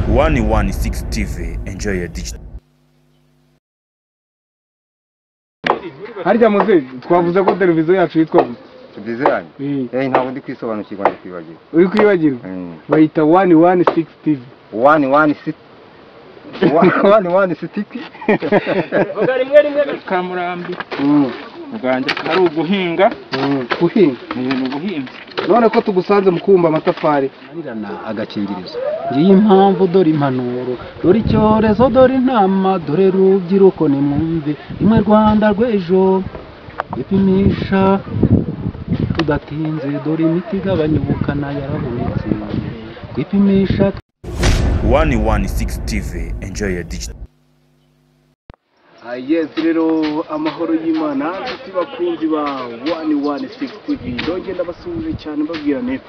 116 TV, enjoy your digital. Harya muze twavuze ko televiziyo yacu yitwa televiziyo yanyu ntabwo ndi kwisobanukirwa ndikwibagira. Uri kwibagirwa bayita 116 TV. 116 TV. Vuga rimwe kamurambi. Uganje ari uguhinga. Guhinga ni ubuhinzi. None ko tugusanze mu kumba amatafari arirana agakingirizo. Ngiye impamvu dore impanuro, dore icyorezo, dore intama, dore rubyiruko nimwumve, imwe Rwanda rw'ejo ipimisha udatinze, dore imiti igabanya ubukana yarabonetse kwipimisha. 116 TV, enjoy your digital. Yes, rero amahoro y'Imana bakunzi ba 116 TV ndongenda basuje cyane mbabwirane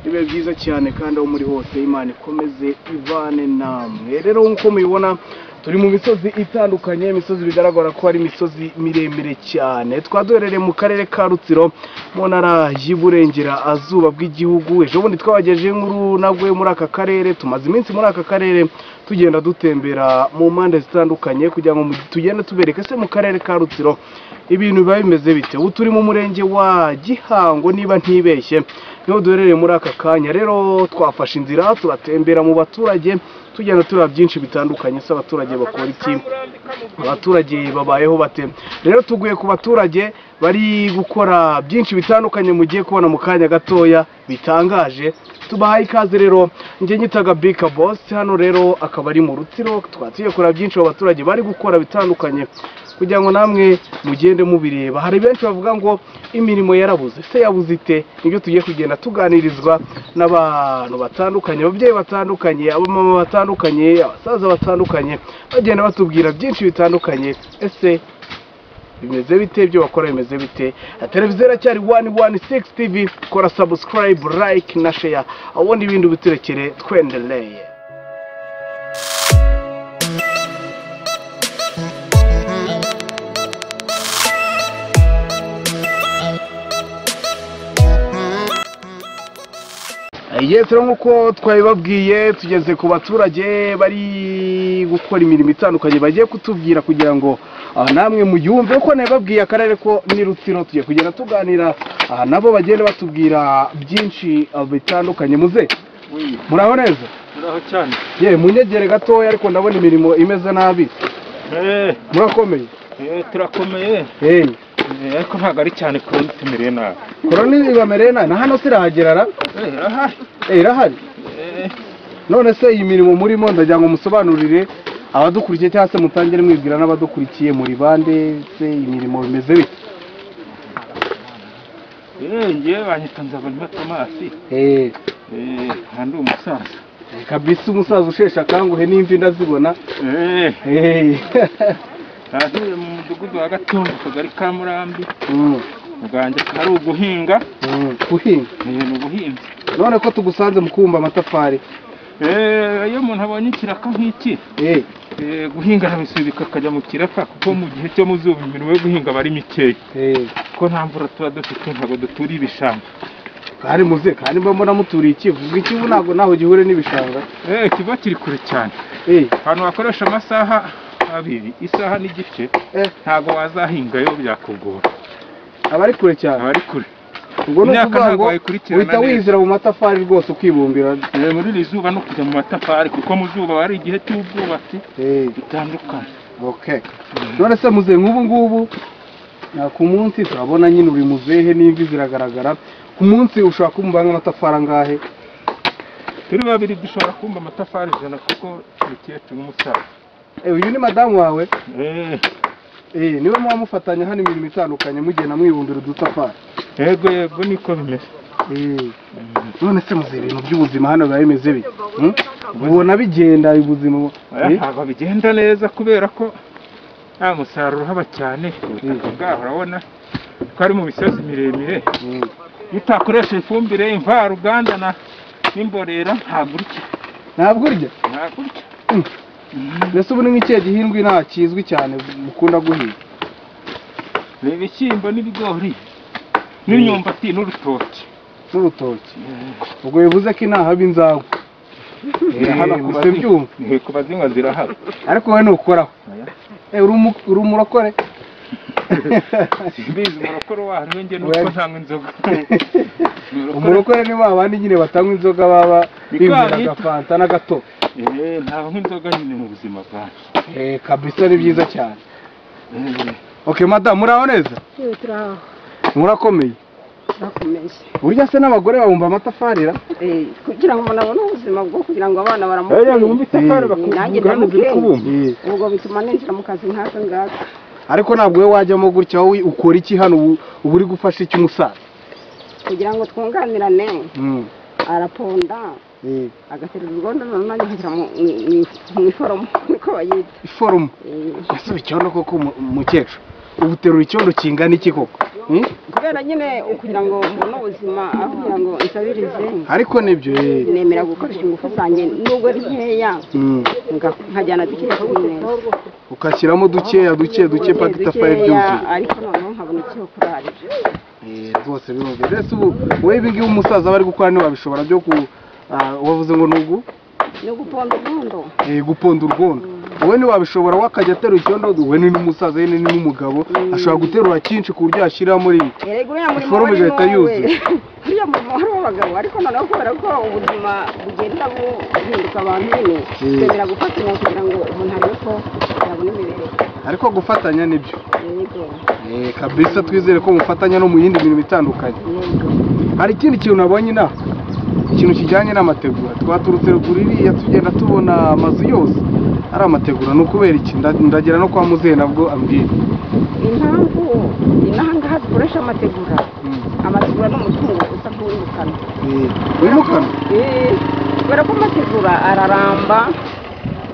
ibe byiza cyane kandi aho muri hose Imana ikomeze ivane namwe. Rero nkuko mubibona turi mu misozi itandukanye, imisozi bigaragara ko ari imisozi miremire cyane. Twaduherereye mu karere ka Rutsiro mu ntara y'Iburengera azuba bw'igihugu. Ejo bundi twabageje inkuru Nawe muri aka karere, tumaze iminsi muri aka karere tugenda dutembera mu mpande zitandukanye kugira ngo tugende tubereke se mu karere ka Rutsiro ibintu biba bimeze bite. Ubu turi mu murenge wa Gihango niba ntibeshye, niho duherereye muri aka kanya. Rero twafashe inzira turatembera mu baturage tugenda turaba byinshi bitandukanye. Se abaturage bakora iki, abaturage babayeho bate? Rero tuguye ku baturage bari gukora byinshi bitandukanye mugiye kubona mu kanya gatoya bitangaje. Tubahaye ikaze rero, nje nyitaga Bika Boss hano rero akaba ari mu Rutsiro. Twatuye kora byinshi abaturage bari gukora bitandukanye kugira ngo namwe mugende mubireba. Hari benshi bavuga ngo imirimo yarabuze, se yabuze ite? Nibyo tugiye kugenda tuganirizwa n'abantu batandukanye, ababyeyi batandukanye, abamama batandukanye, abasaza batandukanye, bagenda batubwira byinshi bitandukanye. Ese bimeze bite, ibyo bakora bimeze bite? Televiziyo iracyari 116 TV, kora subscribe, like na share, ubundi ibintu biturekere twendeleye. Yes, nkuko twabibabwiye tugeze ku baturage bari gukora imirimo itandukanye bagiye kutubwira kugira ngo namwe muyumve ko nababwiye akarere ko ni Rutsiro. Tugiye kugenda tuganira nabo bagenda batubwira byinshi bitandukanye. Muze muraho neza? Muraho cyane. Munyegere gatoya ariko ndabona imirimo imeze nabi. Murakomeye? Turakomeye. Ariko ntabwo ari cyane koroni tumereye nabi. Koroni ibamereye nabi? Na hano sirahagerara? Irahari. None se iyi mirimo murimo ndagira ngo musobanurire abadukurikiye cyangwa se mutangire mwibwira n'abadukurikiye muri bande, se imirimo bimeze bite? Ngiye banyita Nzabonimpa Tomasi. Handi umusaza. Kabisa umusaza ushesha akanguhe n'imvi ndazibona. Ntuye mu mudugudu wa Gatumba akagari ka Murambi. Uganje ari uguhinga. Guhinga ni ubuhinzi. None ko tugusanze mu kumba amatafari iyo umuntu abonye ikiraka nk'iki guhinga nabisubika akajya mu kiraka, kuko mu gihe cyo muzuba imirimo yo guhinga bari mikeya ko nta mvura tuba dufite, ntabwo duturiye ibishanga. Kandi muze kandi mbona muturiye ikivu, ikivu ntabwo naho gihure n'ibishanga. Kiba kiri kure cyane. Abantu bakoresha amasaha abiri, isaha n'igice, ntabwo wazahingayo byakugora. Abari kure cyane, abari kure. Ubwo nukuvuga uhita wizira mu matafari rwose ukibumbira. Muri iri zuba no kujya mu matafari, kuko mu zuba ari igihe cy'ubwubatsi bitandukanye. Okay. None se muze nk'ubu ngubu ku munsi turabona nyine uri muzehe n'imvi ziragaragara. Ku munsi ushaka kumba nk'amatafari angahe? Turi babiri dushobora kumba amatafari 100 kuko ikecuru n'umusaza. Uyu ni madamu wawe? Niwe mufatanya hano imirimo itandukanye mugenda mwibumbira udutafari. Yego niko bimeze. None se muze ibintu by'ubuzima hano biba bimeze bite? Ubona bigenda ubuzima? Ntabwo bigenda neza kubera ko nta musaruro haba cyane. Ubwaho urabona ko ari mu misozi miremire. Utakoresha ifumbire imvaruganda n'imborera ntabwo urya. Mbese ubu ni nk'ikihe gihingwa nta kizwi cyane mukunda guhinga? Ni ibishyimbo n'ibigori n'imyumbati n'urutoki. Ubwo bivuze ko inaha binzago. zirahaba ku bazinywa zirahaba ariko wowe ntukoraho uri umurokore simbizi umurokore wahariwe njye nuko ntanywa inzoga umurokore ni ba bandi nyine batanywa inzoga baba bimvira agafanta n'agato ntaho nk'inzoga nyine mu buzima bwacu kabisa ni byiza cyane okay madam muraho neza turaho murakomeye burya se n'abagore babumba amatafarira kugira ngo umuntu abone ubuzima bwo kugira ngo abana baramuke nanjye ndamuke ubwo bituma ninjira mu kazi nk'aka ngaka ariko ntabwo we wajyamo gutya wowe ukora iki hano ubu uri gufasha iki umusaza kugira ngo twunganirane araponda agaterura urwondo nanjye nkashyira mu iforomo niko bayita iforomo ese icyondo koko mukecuru ubu uterura icyondo kingana iki koko kubera nyine kugira ngo mbone ubuzima aho kugira ngo nsabirize ariko nibyo nemera gukoresha ingufu zanjye nubwo ari nkeya nkajyana dukeya kuri neza ukashyiramo duke paka itafari ryuzuye ariko noneho nkabona icyo kurarira rwose birumve mbese ubu wowe ibi ngibi umusaza bari gukora ntiwabishobora byo wavuze ngo ni uguponda urwondo guponda urwondo wowe ntiwabishobora wakajya aterura icyondo we ni n'umusaza we ni n'umugabo ashobora guterura cyinshi ku buryo yashyira muri iforomo igahita yuzuye uriya murimo wari uw'abagabo ariko noneho kubera ko ubuzima bugenda buhinduka abantu nyine twemera gufatanya kugira ngo umuntu arebe ko yabona imibereho ariko gufatanya nibyo kabisa twizere ko mufatanya no mu yindi mirimo itandukanye hari ikindi kintu nabonye inaha ikintu kijyanye n'amategura twaturutse ruguru iriya tugenda tubona amazu yose ari amategura ni ukubera iki ndagira no kwa muzehe nabwo ambwira impamvu inaha ngaha dukoresha amategura ni umutungo usa nk'uwimukana wimukana kubera ko amategura araramba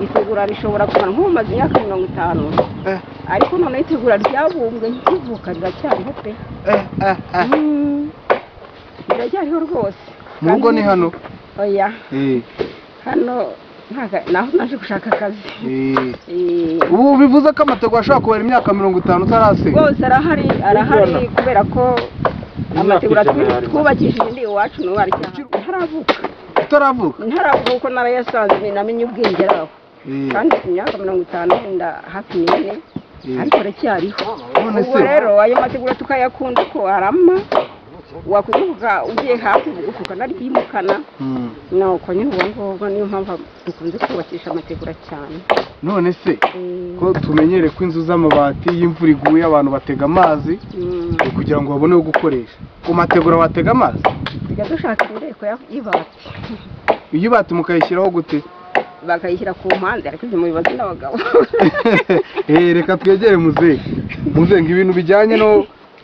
itegura rishobora kumara nko mu mazu imyaka 50 ariko noneho itegura ryabumbwe nkivuka riracyariho pe riracyariho rwose mu rugo ni hano oya hano naho naje gushaka akazi ubu bivuze ko amategura ashobora kubera imyaka 50 utarase rwose arahari kubera ko amategura twubakishije indi iwacu n'uwari ntaravuka uko narayasanze namenye ubwenge aho kandi ku myaka 50 wenda hafi n'ine ariko aracyariho ubwo rero ayo mategura tukayakunda ko arama wakwibuka ugiye hafi bugufuka naryimukana nuko nyine ubwo niyo mpamvu dukunze kubakisha amategura cyane none se ko tumenyere ko inzu z'amabati y'imvura iguye abantu batega amazi kugira ngo babone gukoresha ku mategura watega amazi tujya dushaka imireko y'ibati iyo ibati mukayishyiraho gute bakayishyira ku mpande ariko ibyo mubibazo n'abagabo reka twegere muzehe ngo ibintu bijyanye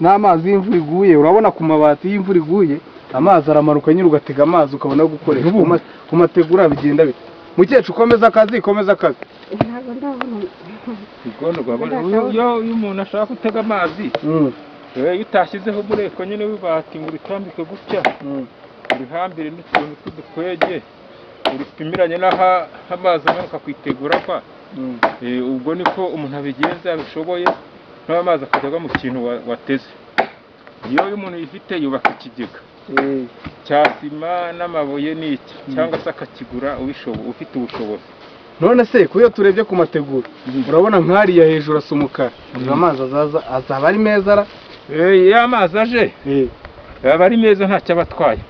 n'amazi y'imvura iguye urabona ku mabati y'imvura iguye amazi aramanuka nyine ugatega amazi ukabona gukoresha ku mategura bigenda bite mukecuru komeza akazi ntabwo ndabona iyo umuntu ashaka gutega amazi iyo utashyizeho umureko nyine w'ibati ngo uritambike gutya urihambire n'utuntu tw'udukwege uripimiranye n'aho amazi amanuka kwitegura kwa ubwo niko umuntu abigenza yabishoboye n'amazi akajya mu kintu wateze iyo umuntu yifite yubaka ikigega cya sima n'amabuye n'iki cyangwa se akakigura ufite ubushobozi none se kuyo turebye ku mategura urabona nk'ariya hejuru asa umukara amazi azaba ari meza iyo amazi aje aba ari meza ntacyo aba atwaye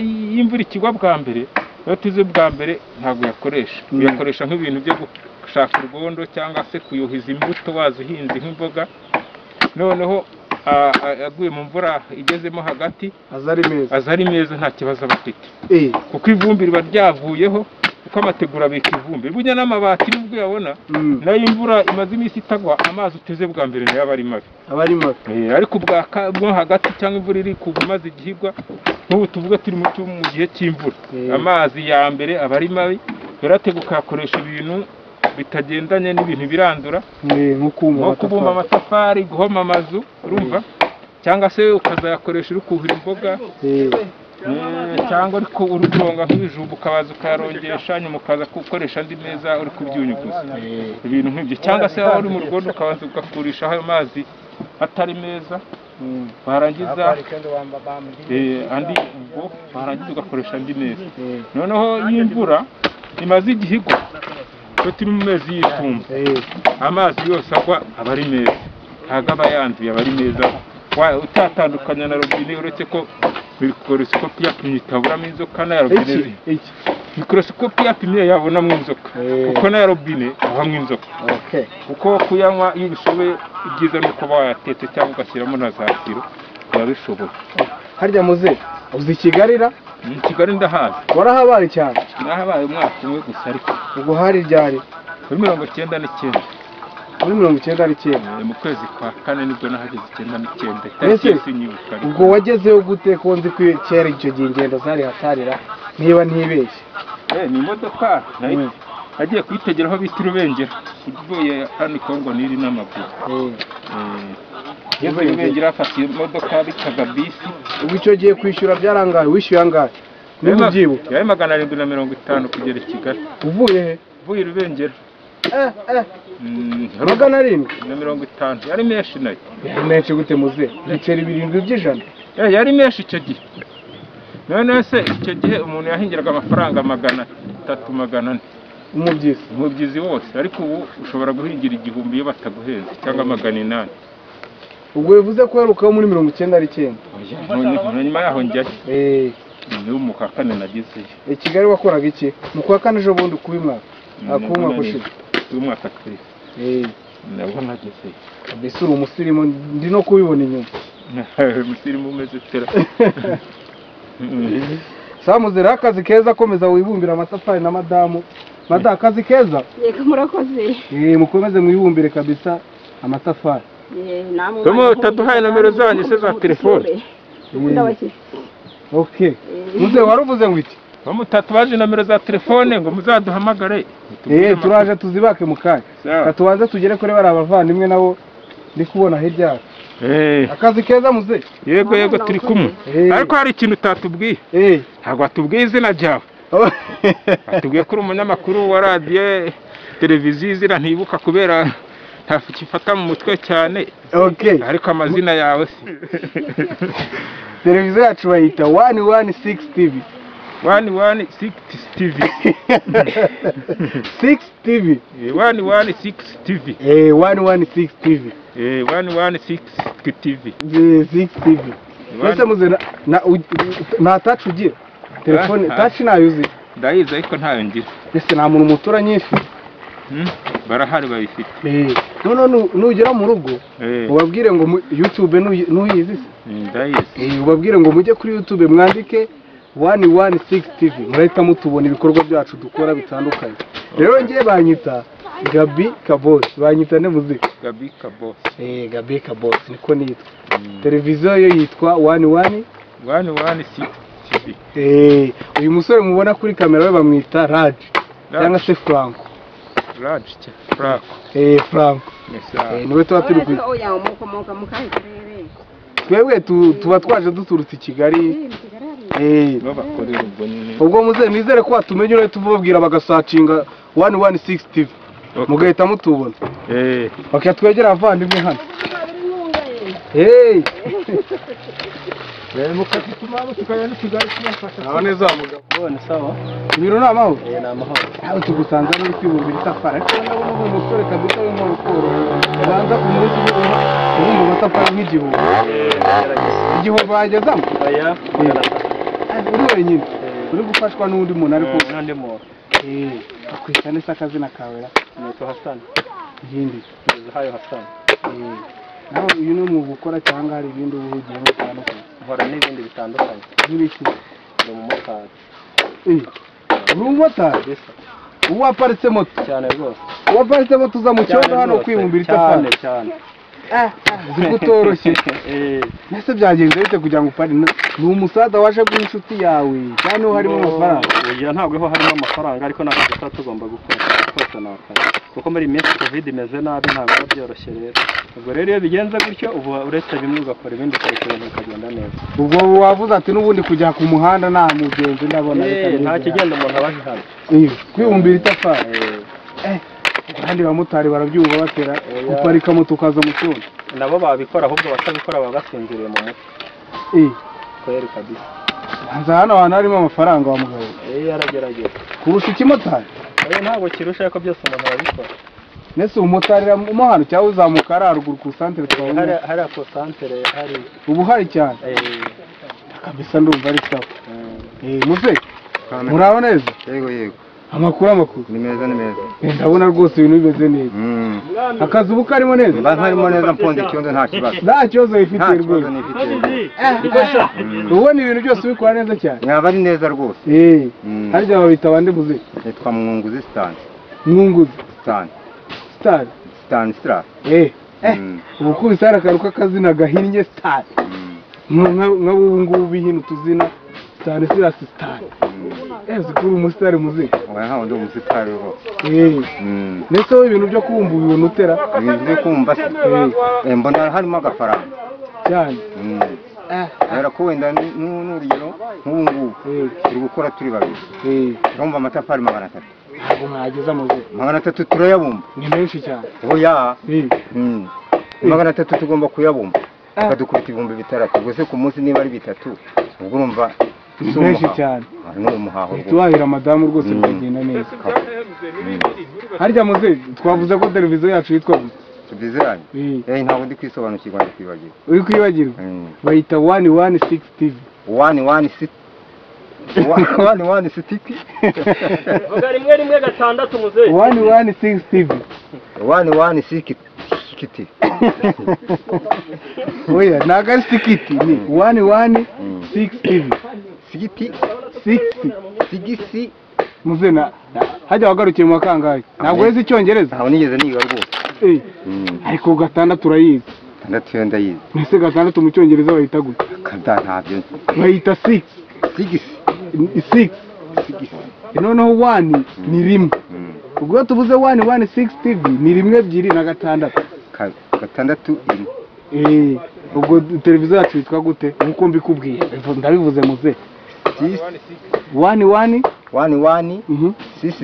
iyo imvura ikigwa bwa mbere iyo tuzi bwa mbere ntabwo uyakoresha nk'ibintu byo gushaka urwondo cyangwa se kuyuhiza imbuto wazihinze nk'imboga noneho aguye mu mvura igezemo hagati aza ari meza nta kibazo aba afite kuko ivumbi riba ryavuyeho kuko amategura abika ivumbi burya n'amabati nubwo uyabona nayo imvura imaze iminsi itagwa amazi uteze bwa mbere nayo aba ari mabi ariko bwo hagati cyangwa imvura iri kugwa maze igihigwa nk'ubu tuvuga turi mu gihe cy'imvura amazi ya mbere aba ari mabi yarateguka ukayakoresha ibintu bitagendanye n'ibintu birandura nko kubumba amatafari guhoma amazu urumva cyangwa se ukazayakoresha uri kuhira imboga cyangwa ariko uri kuronga nk'ibijumba ukabaza ukayarongesha nyuma ukaza gukoresha andi meza uri kubyunyuguza ibintu nk'ibyo cyangwa se waba uri mu rugondo ukabanza ugakurishaho ayo mazi atari meza warangiza warangiza ugakoresha andi meza noneho y'imvura imaze igihigo ko turi mu mezi y'itumba amazi yose agwa aba ari meza ntabwo aba yanduye aba ari meza utatandukanya na robine uretse ko mikorosikopi yapimye itaburamo inzoka na robine mikorosikopi yapimye yabonamo inzoka kuko na robine habamo inzoka kuko kuyanywa iyo ubishoboye ibyiza ni uko bayatetse cyangwa ugashyiramo na za kiro biba bishoboye. Harya muze uzi Kigalira? Kigali ndahazi. Warahabaye cyane? Nahabaye umwaka umwe gusa ariko. Ubwo hari ryari? Muri 99. Muri 99. Mu kwezi kwa kane nibwo nahageze 99. Ubwo wagezeyo gute ko nzi ko kera icyo gihe ingendo zari hatarira niba ntibeshye? Ni imodoka agiye kwitegera aho bita Urubengera ivuye hano Congo-Nil n'amaguru. Yewe Urubengera afatiye imodoka bitaga bisi. Ubwo icyo giye kwishyura byarangaye wishyuye angahe? N'ubyibuka yaye 750 kugera i Kigali. Uvuye he? Uvuye Urubengera. 750 yari menshi nayo. Yari menshi gute muze? Ibiceri 7 by'ijana. Yari menshi icyo gihe. None se icyo gihe umuntu yahingiraga amafaranga 300-400. Umubyizi wose ariko ubu ushobora guhingira 1000 iyo bataguhenze cyangwa 800. Ubwo bivuze ko herukaho muri 99. Nyuma yaho njyayo. Ni mu kwa kane nagize. Kigali wakoraga iki? Mu kwa kane ejo bundi kubimwaka. Akumwa gushika. Umwaka twe. Nabwo nagize. Mbese uri umusirimu ndi no kubibona inyuma. Umusirimu umeze tera. Samuzera akazi keza komeza wibumbira amatafari na madamu. Akazi keza? Yego murakoze. Mukomeze mwibumbire kabisa amatafari. Namwe utaduhaye nomero zanyu se za telefone. Okay. Muze waruvuze ngo iki? Bamutatu baje nomero za telefone ngo muzaduhamagare. Turaje tuzibake mukanya. Katubanze tugere kuri bari abavandimwe nabo ndi kubona hirya. Akazi keza muze. Yego turi kumwe. Ariko hari ikintu utatubwiye. Ntabwo atubwiye izina ryawe. Atubwiye ko uri umunyamakuru wa radio televiziyo izina ntibuka kubera ntafite mu mutwe cyane. Ariko amazina yawe si. Televiziyo yacu bayita 116 TV. 116 TV. 6 TV. 116 TV. 116 TV. 116 TV. 6 TV. Mbese muze na touch ugira? Telefone touch nayo uzi? Ndayizi ariko ntayo ngira. Ese nta muntu muturanye ifi? Barahari bayifite. Nugera mu rugo ubabwire ngo YouTube nuyizi se? Ndayizi. Ubabwire ngo mujye kuri YouTube mwandike 116 TV murahita mutubona ibikorwa byacu dukora bitandukanye. Rero ngiye banyita Gabi Kabos, banyita ne muzika Gabi Kabos. Gabi Kabos niko nitwa. Televiziyo yo yitwa 116 TV. Uyu musore mubona kuri kamera we bamwita Raj cyangwa se Franco. Franco. Niwe tuba turi ku. Twebwe tuba twaje duturutse i Kigali. Ubwo muze nizere ko watumenye ure tuvubwira bagasacinga 116 TV. Mugahita mutubona. Bakatwegera avandimwe hano. Mukati tumabo tukayana Kigali cyafasha. Abone za mugabo. Bone sawa. Ibiro na mahoro. Na mahoro. Aho tugusanza muri kwibumbira itafari. Ariko ndabona umusore kabisa wo mu rukoro. Banza umunsi mu matafari nk'igihugu. Igihugu bagezamo. Oya. Uri wenyine. Uri gufashwa n'undi muntu ariko nande mo. Akwita nesa akazina kawe ra. Nuko Hassan. Yindi. Hayo Hassan. Naho uyu ni mu gukora cyangwa hari ibindi ubugiye bitandukanye. Nkora n'ibindi bitandukanye. N'ibiki? Ni umumotari. Uri umumotari? Uwaparitse moto Cyane rwose. Uwaparitse moto uza mu cyondo hano kwibumbira itafari. Cyane. Zigutoroshye. Nese byagenze bite kugira ngo upari ni umusada waje bw'inshuti yawe cyane harimo amafaranga. Oya ntabwo harimo amafaranga ariko ntabwo tutatu tugomba gukora kose nakara. Kuko muri minsi Covid imeze nabi ntabwo byoroshye rero. Ubwo rero iyo bigenze gutyo ubu uretse bimwe ugakora ibindi bikagenda neza. Ubwo wavuze ati n'ubundi kujya ku muhanda nta mugenzi ndabona nta kigenda umuntu abaje hano. Kwibumbira itafari. Kandi bamotari barabyuba batera uparika moto ukaza mu cyondo. Nabo babikora ahubwo batabikora baba basinziriye mu mutwe. Kweri kabisa. hanze hano hantu harimo amafaranga wa mugabo. Yaragerageza. Kurusha ikimotari. Ntabwo kirusha ariko byose umuntu arabikora. Nese umumotari mo hano cyangwa uzamuka ari haruguru ku santere twabonye. Hari ku santere hari. Ubu hari cyane. Kabisa ndumva ari sawa. Muze. Murabona neza? Yego. Amakuru. Ni meza. Ndabona rwose ibintu bimeze neza. Akazi ubu karimo neza? Harimo neza mponze icyondo nta kibazo. Nta kibazo ifite rwose. Ubona ibintu byose ubikora neza cyane. Nyaba ari neza rwose. Harya babita bande muze? Nitwa Mwunguzi Stan. Mwunguzi Stan. Ubu kubisara akaruka akazina gahinnye Stan. Nk'ubu ngubu bihino tuzina Stan Stan. Zikuru umusitari muze. Ntaho ndi umusitari rwose. Nese wowe ibintu byo kubumba ibintu utera? Ibintu byo kumva se. Mbona harimo agafaranga. Cyane. Era ko wenda n'urugero nk'ubu turi gukora turi babiri. Urumva amatafari 300. Ntabwo mwageza muze. 300 turayabumba. Ni menshi cyane. Oya. 300 tugomba kuyabumba. Bakadukubita ibihumbi 3. Ubwo se ku munsi niba ari 3 ubwo urumva menshi cyane. N'umuhaho rwose. Tuwahira madamu rwose bigenda neza. Harya muze twavuze ko televiziyo yacu yitwa gute? Televiziyo yanyu? Ntabwo ndi kwisobanukirwa ndi kwibagirwa. Uri kwibagirwa? Bayita 116 TV. 116 TV. Vuga rimwe 6 muze. 116 TV. 116 TV. Oya, naga sikiti ni 116 TV. Sigisi muzena hajya wagarukiye mu kangahe ntabwo weze icyongereza ntabwo nigeze niga rwose ariko gatandatu urayizi gatandatu yo ndayizi nese gatandatu mu cyongereza bayita gute kada ntabyo bayita 6 noneho 1 ni rimwe ubwo tuvuze 116 TV ni rimwe 2 na gatandatu gatandatu ubwo televiziyo yacu yitwa gute nkuko mbikubwiye ndabivuze muze 1 6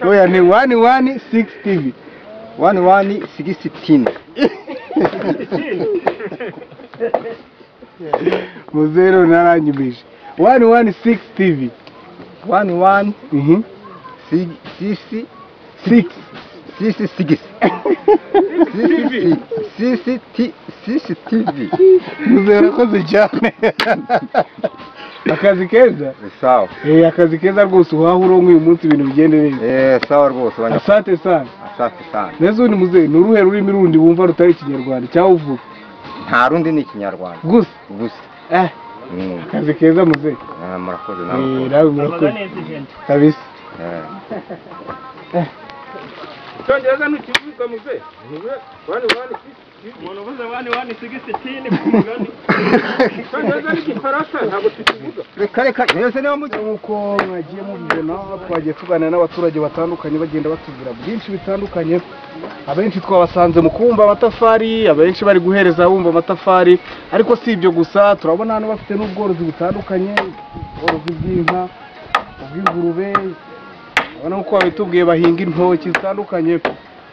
Oya ni 116 TV 116 Muzero naranyibije 116 TV 11 TV Murakoze cyane akazi keza sawa akazi keza rwose uhahura uyu munsi ibintu bigende neza sawa rwose asante sana neza undi muze nuruhe rurimi rundi wumva rutari ikinyarwanda cyangwa uvuga nta rundi ni ikinyarwanda gusa akazi keza muze murakoze nawe murakoze kabisa cyongereza ntukivuga muze umuntu uvuze 116 kumugani cyongereza n'igifaransa ntabwo tukivuga reka yose niyo muze uko mwagiye mubibona twagiye tuganira n'abaturage batandukanye bagenda batubwira byinshi bitandukanye abenshi twabasanze mu kumva amatafari abenshi bari guhereza bumva amatafari ariko si ibyo gusa turabona hano bafite n'ubworozi butandukanye ubworozi bw'inka ubw'ingurube urabona uko babitubwiye bahinga intoki zitandukanye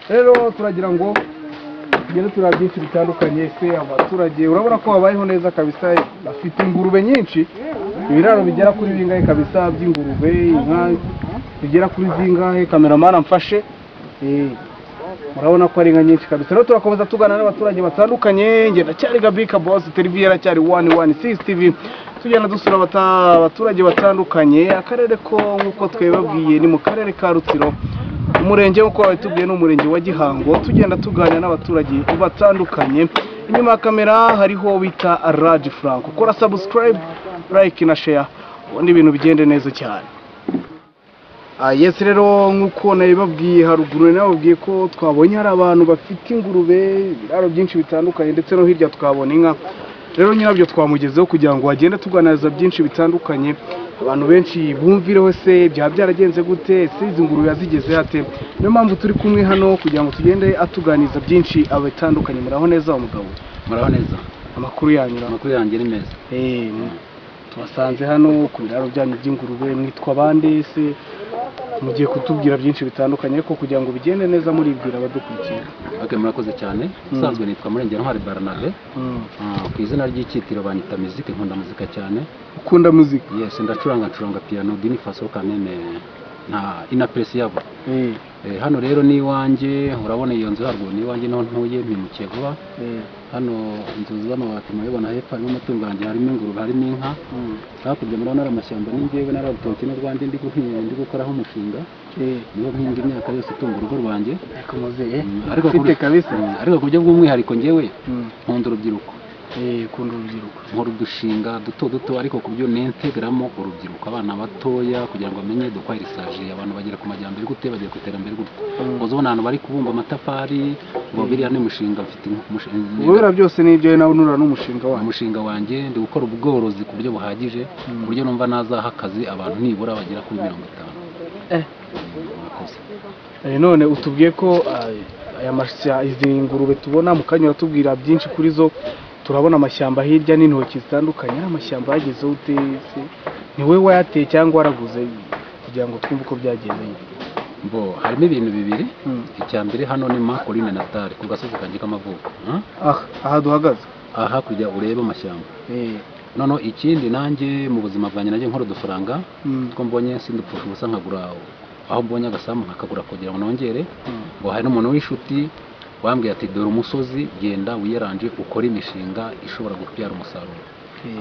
rero turagira ngo tugende turaba byinshi bitandukanye se abaturage urabona ko babayeho neza kabisa bafite ingurube nyinshi ibiraro bigera kuri bingahe kabisa by'ingurube inka bigera kuri zingahe kameramana mfashe murabona ko ari inka nyinshi kabisa rero turakomeza tugana n'abaturage batandukanye ngenda cyari Gabika Boss televiziyo cyari 116 TV tugenda dusura abaturage batandukanye akarere ko nkuko twebabwiye ni mu karere ka Rutsiro umurenge uko batubwiye n'umurenge wa Gihango tugenda tuganira n'abaturage batandukanye inyuma ya kamera hariho bita Raj Frank ukora subscribe like na share ubundi ibintu bigende neza cyane yes rero nkuko nabibabwiye haruguru nababwiye ko twabonye hari abantu bafite ingurube ibiraro byinshi bitandukanye ndetse no hirya twabona inka rero nyirabyo twamugezeho kugira ngo agende tuganiriza byinshi bitandukanye abantu benshi bumvireho se byaragenze gute se izi ngurube yazigeze hate niyo mpamvu turi kumwe hano kugira ngo tugende atuganiza byinshi abitandukanye muraho neza umugabo muraho neza amakuru yanyu amakuru yanjye ni meza tubasanze hano ku biraro byanyu by'ingurube, mwitwa bande se? Mugiye kutubwira byinshi bitandukanye ariko kugira ngo bigende neza muribwira abadukurikira. Murakoze cyane. Usanzwe nitwa Ntwari Barnabe. Ku izina ry'icyitiro banyita muzika, nkunda muzika cyane. Ukunda muzika? Yes, ndacuranga piano dini faso kameme nta inapreciable. Hano rero ni iwanjye, urabona iyo nzu harwo ni iwanjye no ntuye mpimukiye vuba. Hano inzu z'amabati murabona hepfo harimo amatungo yanjye, harimo ingurube, harimo inka. Hakurya murabona ari amashyamba n'ingewe n'arutoki n'urwandi ndi gukoraho umushinga. Niho mpinga imyaka yose itunga urugo rwanjye. Ariko ufite kabisa. Ariko ku buryo bw'umwihariko ngewe nkunda urubyiruko. Kunda urubyiruko. Nkora udushinga duto ariko ku buryo nintegramo urubyiruko, abana batoya kugira ngo bamenye dukwa irisaje, abantu bagera ku majyambere gute, bagera ku iterambere gute. Uzobona abantu bari kubumba amatafari, ngo biriya ni umushinga mfite umushinga. Ubura byose nibyo nawe nura n'umushinga wanjye. Umushinga wanjye ndi gukora ubworozi ku buryo buhagije, ku buryo numva nazaha akazi abantu nibura bagera kuri 50. None utubwiye ko izi ngurube tubona mu kanya uratubwira byinshi kuri zo. Turabona amashyamba hirya n'intoki zitandukanye. Amashyamba yagezeho utese, ni wowe wayateye cyangwa waraguze kugira ngo twumve uko byagenze? Harimo ibintu bibiri. Icya mbere hano ni Makoline Natale ku gasozi kanjye k'amavuko. Aha duhagaze aha kujya ureba amashyamba. Noneho ikindi nanjye mu buzima bwanjye najye nkora udufaranga two mbonye sindupfusha ubusa nkagura aho mbonye agasambu nkakagura kugira ngo nongere. Hari n'umuntu w'inshuti wambwiye ati dore umusozi, genda wiyaranje ukora imishinga ishobora kubyara umusaruro.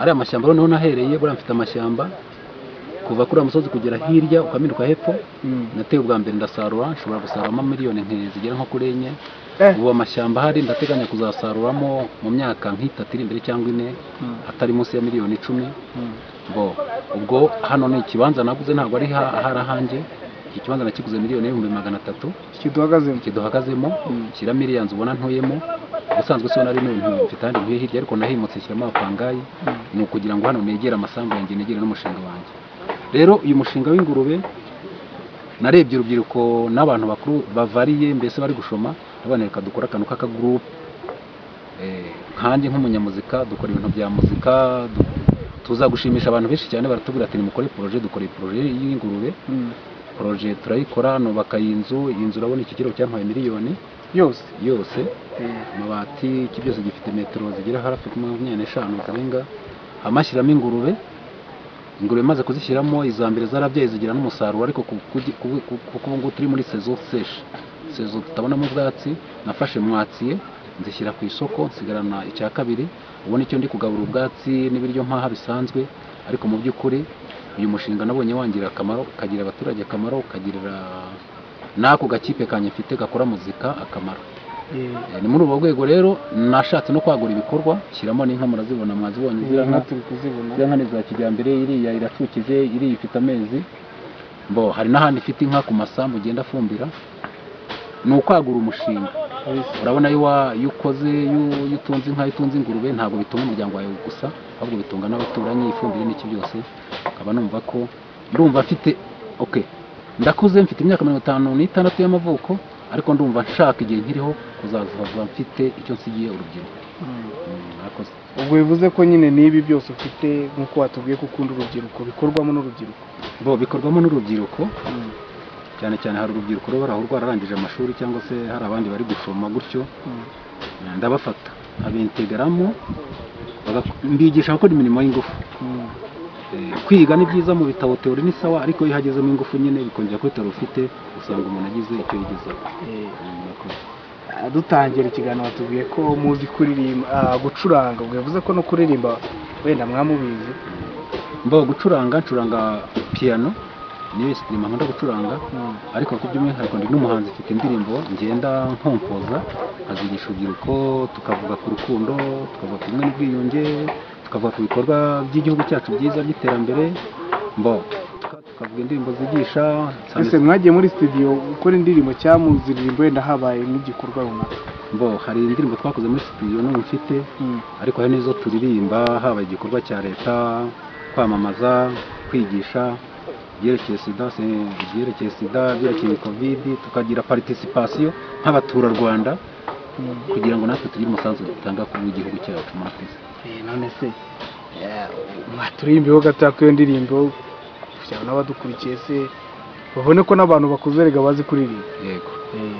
Ari amashyamba noneho nahereye buriya mfite amashyamba kuva kuri umusozi kugera hirya ukaminuka hepfo. Nateye ubwa mbere ndasarura, nshobora gusaruramo miliyoni zigera nko kuri 4. Ubu amashyamba hari ndateganya kuzasaruramo mu myaka nk'itatu iri imbere cyangwa 4 atari munsi ya miliyoni 10. Ubwo hano ni ikibanza naguze, ntabwo ari harahanjye. Iki kibanza nakiguze miliyoni 300,000 kiduhagazemo kira miliyoni ubona ntuyemo. Ubusanzwe se nari n'ibintu mfite handi ntuye hirya, ariko nahimutse kiramo apangayi ni ukugira ngo hano negera amasambu yanjye, negere n'umushinga wanjye. Rero uyu mushinga w'ingurube narebye urubyiruko n'abantu bakuru bavariye, mbese bari gushoma, abana reka dukora akantu k'aka group. Kandi nk'umunyamuzika dukora ibintu bya muzika, tuza gushimisha abantu benshi cyane. Baratubwira ati nimukore projet, dukora projet y'ingurube. Projet turayikora, nubaka iyi nzu urabona iki kiro cyantwaye miliyoni yose. Amabati iki byose gifite metero zigera hafi 25 zirenga. Amashyiramo ingurube maze kuzishyiramo izambere zarabyaye zigira n'umusaruro, ariko kuko ngo turi muri saison sèche, saison tutabona mu bwatsi, nafashe mwatsiye nzishyira ku isoko, nsigarana icya kabiri. Ubona icyo ndi kugabura ubwatsi n'ibiryo mpaha bisanzwe. Ariko mu by'ukuri uyu mushinga nabonye wangira akamaro, kagira abaturage akamaro, kagirira nako gakipe kanye mfite gakora muzika akamaro. Ni muri ubu rwego rero nashatse no kwagura ibikorwa, shyiramo n'inka murazibona, mwazibonye zira nka za kijyambere. Iriya iracukije, iriya ifite amezi. Hari n'ahandi ifite inka ku masambu ugenda afumbira. Ni ukwagura umushinga. Urabona iyo ukoze, iyo utunze inka, utunze ingurube, ntabwo bitunga umuryango wawe gusa, ahubwo bitunga n'abaturanyi, ifumbire n'iki byose. Akaba numva ko ndumva afite ndakuze, mfite imyaka 56 y'amavuko, ariko ndumva nshaka igihe nkiriho kuzaza mfite icyo nsigiye urubyiruko. Murakoze. Ubwo bivuze ko nyine nibi byose ufite nk'uko watubwiye ko ukunda urubyiruko, bikorwamo n'urubyiruko? Bikorwamo n'urubyiruko cyane cyane. Hari urubyiruko ruba rwararangije amashuri cyangwa se hari abandi bari gushoma gutyo. Ndabafata abintegramo, mbigisha gukora imirimo y'ingufu. Kwiga ni byiza mu bitabo teori ni sawa, ariko iyo hagezemo ingufu nyine bikongera kwitara ufite, usanga umuntu agize icyo yigezaho. Dutangira ikiganiro watubwiye ko muzi kuririmba, gucuranga. Ubwo bivuze ko no kuririmba wenda mwamubizi? Gucuranga ncuranga piano, niyo instrument nkunda gucuranga. Ariko ku by'umwihariko ndi n'umuhanzi, mfite indirimbo ngenda nkompoza, nkazigisha urubyiruko, tukavuga ku rukundo, tukavuga ku bumwe n'ubwiyunge, tukavuga ku bikorwa by'igihugu cyacu byiza by'iterambere. Tukavuga indirimbo zigisha. Ese mwagiye muri studio gukora indirimbo cyangwa muziririmbo wenda habaye n'igikorwa runaka? Hari indirimbo twakoze muri studio n'ubu mfite, ariko hari n'izo turirimba habaye igikorwa cya leta, kwamamaza, kwigisha byerekeye sida, byerekeye covid, tukagira participation nk'abaturarwanda kugira ngo natwe tugire umusanzu dutanga ku gihugu cyacu. Murakoze. None se mwaturimbeho gatako iyo ndirimbo kugira ngo n'abadukurikiye se babone ko n'abantu bakuze rega bazi kuririmba. Yego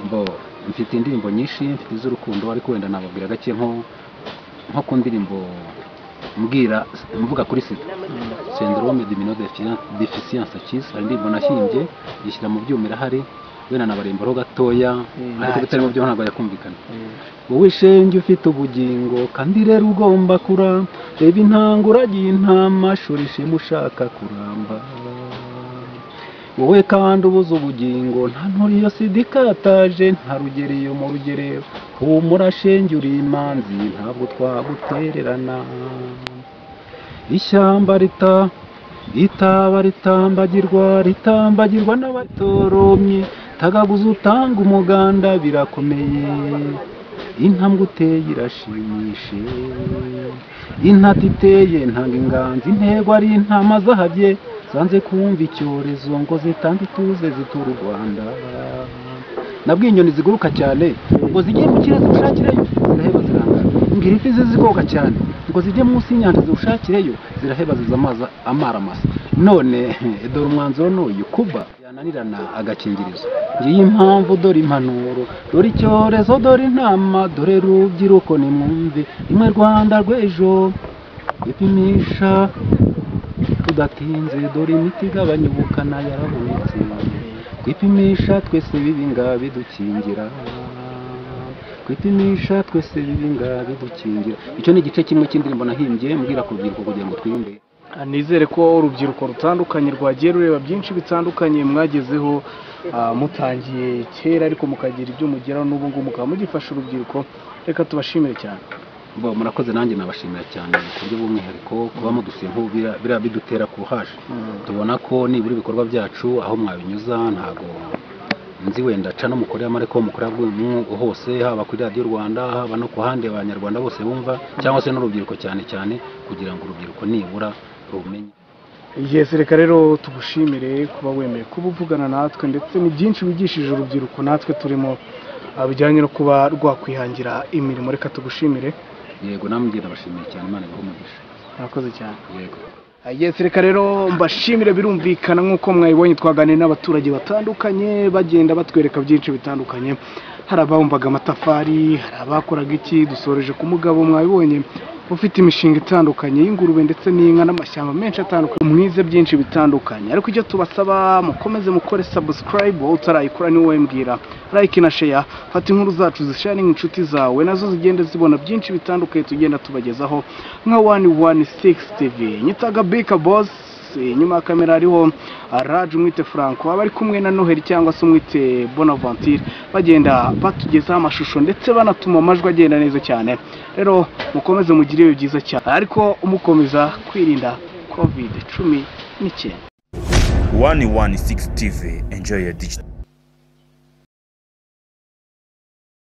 mbo mfite indirimbo nyinshi mfite iz'urukundo ariko wenda nababwira gake nko ku ndirimbo mvuga kuri sida syndrome d'immunodeficience acquise hari indirimbo nahimbye gishyira mu byuma irahari wenda nabarembaho gatoya ariko bitari mu byo ntabwo yakumvikana. Wowe shenge ufite ubugingo kandi rero ugomba kuramba, reba intangura y'intama shorishe mushaka kuramba. Wowe kandi ubuze ubugingo nta nturi yo sida ikataje, nta rugeriyo mu rugerero, humura shenge uri imanzi ntabwo twagutererana. Ishyamba itaba ritambagirwa n'abatoromye, tagaguza utanga umuganda birakomeye, intambwe uteye irashimishe, intati iteye ntanga inganzi, intego ari intama zahabye zanze kumva icyorezo ngo zitange ituze zitura u Rwanda. Nabwo inyoni ziguruka cyane ngo zijye mu kirere zishakireyo ziraheba zirangara, ngira ifi zizikoga cyane ngo zijye munsi y'inyanja zishakireyo ziraheba ziza amara masa. None dore umwanzuro n'uyu kuba yananirana agakingirizo, ngiye impamvu dore impanuro, dore icyorezo dore intama, dore rubyiruko nimwumve rimwe Rwanda rw'ejo, ipimisha tudatinze dore imiti igabanya ubukana yarabonetse, kwipimisha twese bibinga bidukingira, kwipimisha twese bibinga bidukingira. Icyo ni igice kimwe cy'indirimbo nahimbye mbwira ku rubyiruko kugira ngo twiyumve. Nizere ko urubyiruko rutandukanye rwagiye rureba byinshi bitandukanye mwagezeho mutangiye kera ariko mukagira ibyo mugeraho n'ubu ngubu mukaba mugifasha urubyiruko. Reka tubashimire cyane. Murakoze, nanjye nabashimira cyane ku buryo bw'umwihariko kuba mudusiye biriya bidutera kuhaje. Tubona ko nibura ibikorwa byacu aho mwabinyuza ntago nzi wenda ca no mukorera amareko mukorera bw'umwuga hose, haba kuri Radio Rwanda haba no ku handi abanyarwanda bose bumva, cyangwa se n'urubyiruko cyane cyane, kugira ngo urubyiruko nibura rumenye. Yes, reka rero tugushimire kuba wemeye kuba uvugana natwe, ndetse ni byinshi wigishije urubyiruko natwe turimo bijyanye no kuba rwakwihangira imirimo. Reka tugushimire. Yego, namwe ndabashimiye cyane, Imana ibahe umugisha. Murakoze cyane. Yego. Yes, reka rero mbashimire. Birumvikana nk'uko mwayibonye twaganiriye n'abaturage batandukanye bagenda batwereka byinshi bitandukanye. Hari abumvaga amatafari, hari abakoraga iki. Dusoreje ku mugabo mwayibonye ufite imishinga itandukanye y'ingurube ndetse n'inka n'amashyamba menshi atandukanye, mwize byinshi bitandukanye. Ariko icyo tubasaba mukomeze mukore subscribe, wowe utarayikora ni wowe mbwira, like na share, fata inkuru zacu zisharinga inshuti zawe nazo zigende zibona byinshi bitandukanye tugenda tubagezaho nka 116 TV. Nyitaga Bika Boss, inyuma ya kamera hariho Raj umwite Franco, abari kumwe na Noheli cyangwa se umwite Bonaventure, bagenda batugezaho amashusho ndetse banatuma amajwi agenda neza cyane. Rero mukomeze mugire ibyo byiza cyane, ariko umukomeza kwirinda COVID-19. 116 TV, enjoy your digital.